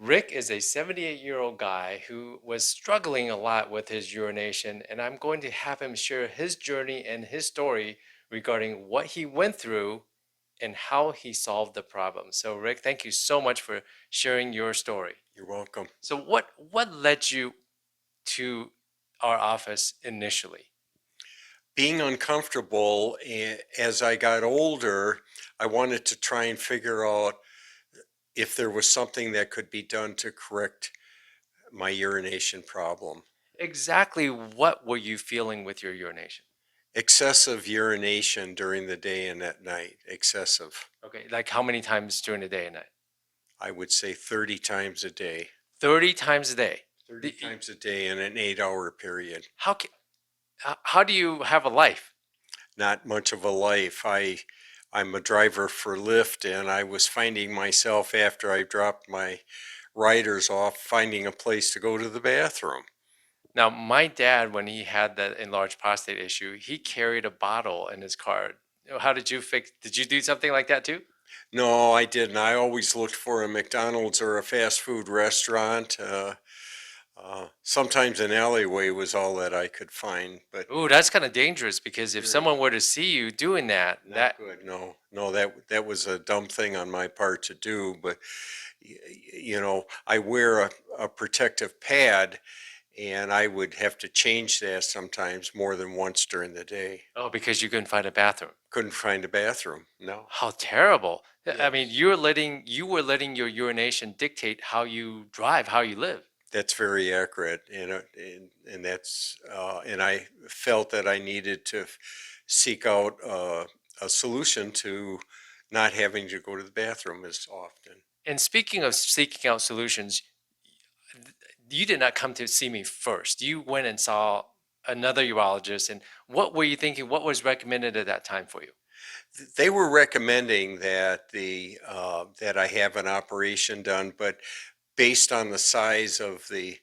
Rick is a 78-year-old guy who was struggling a lot with his urination, and I'm going to have him share his journey and his story regarding what he went through and how he solved the problem. So, Rick, thank you so much for sharing your story. You're welcome. So, what led you to our office initially? Being uncomfortable as I got older, I wanted to try and figure out if there was something that could be done to correct my urination problem. Exactly what were you feeling with your urination? Excessive urination during the day and at night. Excessive. Okay, like how many times during the day and night? I would say 30 times a day. 30 times a day. 30 The, times a day in an 8-hour period. how, how do you have a life? Not much of a life. I'm a driver for Lyft, and I was finding myself after I dropped my riders off, finding a place to go to the bathroom. Now, my dad, when he had that enlarged prostate issue, he carried a bottle in his car. How did you fix? Did you do something like that too? No, I didn't. I always looked for a McDonald's or a fast food restaurant. Sometimes an alleyway was all that I could find, but Ooh, that's kind of dangerous because if very someone were to see you doing that, not good. No, no, that was a dumb thing on my part to do. But I wear a protective pad, and I would have to change that sometimes more than once during the day. oh, because you couldn't find a bathroom. Couldn't find a bathroom. No. How terrible. I mean, Yes. you were letting your urination dictate how you drive, how you live. That's very accurate, and that's and I felt that I needed to seek out a solution to not having to go to the bathroom as often. And speaking of seeking out solutions, you did not come to see me first. You went and saw another urologist. And what were you thinking? What was recommended at that time for you? They were recommending that that I have an operation done, but based on the size of the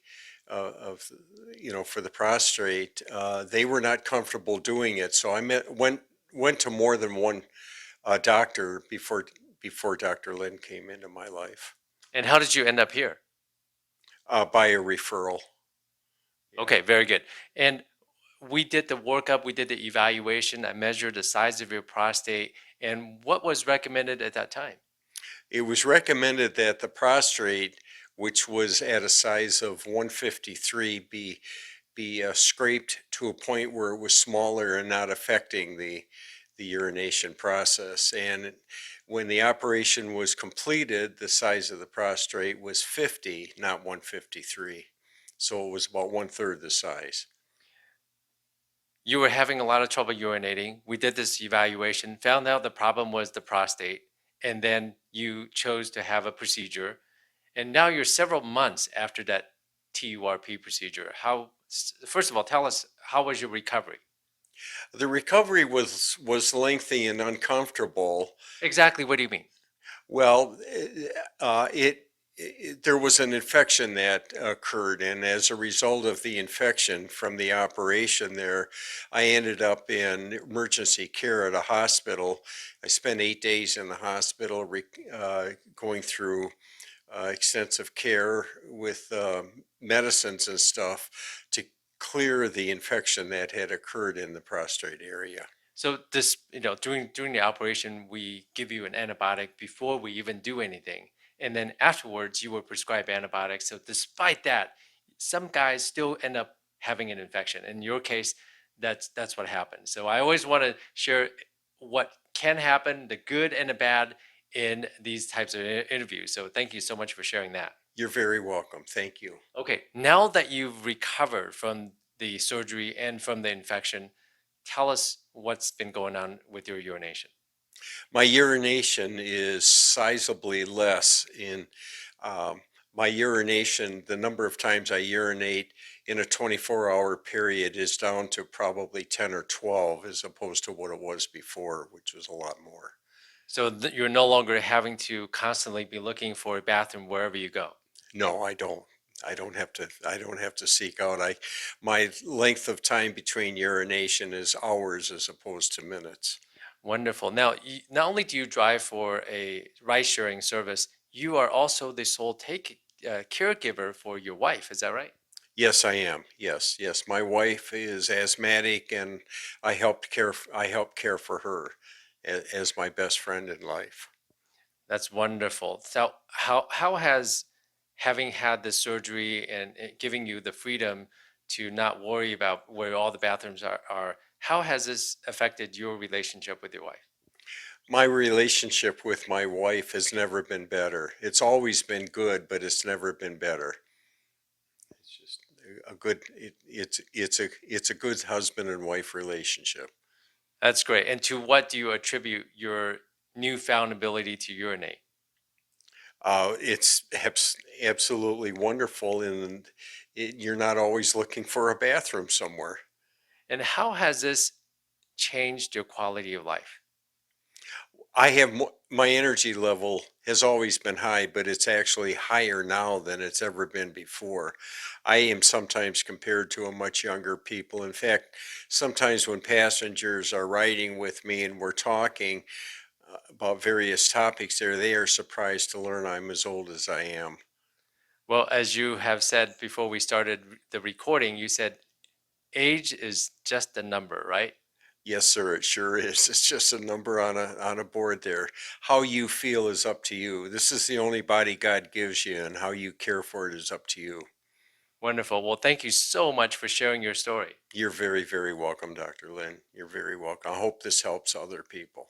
of for the prostate, they were not comfortable doing it. So went to more than one doctor before Dr. Lynn came into my life, And how did you end up here? by a referral. Yeah. Okay, very good. And we did the workup, we did the evaluation. I measured the size of your prostate. And what was recommended at that time? It was recommended that the prostate, which was at a size of 153, be scraped to a point where it was smaller and not affecting the urination process. And when the operation was completed, the size of the prostate was 50, not 153. So it was about one third the size. You were having a lot of trouble urinating. We did this evaluation, found out the problem was the prostate, and then you chose to have a procedure. And now you're several months after that TURP procedure. First of all, tell us, how was your recovery? The recovery was lengthy and uncomfortable. Exactly, what do you mean? Well, there was an infection that occurred, and as a result of the infection from the operation there, I ended up in emergency care at a hospital. I spent 8 days in the hospital, going through extensive care with medicines and stuff to clear the infection that had occurred in the prostate area. So this, during the operation, we give you an antibiotic before we even do anything. And then afterwards, you were prescribed antibiotics. So despite that, some guys still end up having an infection. In your case, that's what happened. So I always want to share what can happen, the good and the bad in these types of interviews. So thank you so much for sharing that. You're very welcome. Thank you. Okay, now that you've recovered from the surgery and from the infection, tell us what's been going on with your urination. My urination is sizably less in my urination. The number of times I urinate in a 24-hour period is down to probably 10 or 12 as opposed to what it was before, which was a lot more. So you're no longer having to constantly be looking for a bathroom wherever you go. No, I don't. I don't have to seek out. My length of time between urination is hours as opposed to minutes. Wonderful. Now, not only do you drive for a ride-sharing service, you are also the sole caregiver for your wife. Is that right? Yes, I am. Yes, yes. My wife is asthmatic, and I help care for her as my best friend in life. That's wonderful. So how has having had the surgery and it giving you the freedom to not worry about where all the bathrooms are, how has this affected your relationship with your wife? My relationship with my wife has never been better. It's always been good, but it's never been better. It's just a good it's a good husband and wife relationship. That's great. And to what do you attribute your newfound ability to urinate? Absolutely wonderful, and you're not always looking for a bathroom somewhere. And how has this changed your quality of life? My energy level has always been high, but it's actually higher now than it's ever been before. I am sometimes compared to a much younger people. In fact, sometimes when passengers are riding with me and we're talking about various topics there, they are surprised to learn I'm as old as I am. Well, as you have said before we started the recording, you said age is just a number, right? Yes, sir, it sure is. It's just a number on a board there. How you feel is up to you. This is the only body God gives you, and how you care for it is up to you. Wonderful. Well, thank you so much for sharing your story. You're very, very welcome, Dr. Lynn. You're very welcome. I hope this helps other people.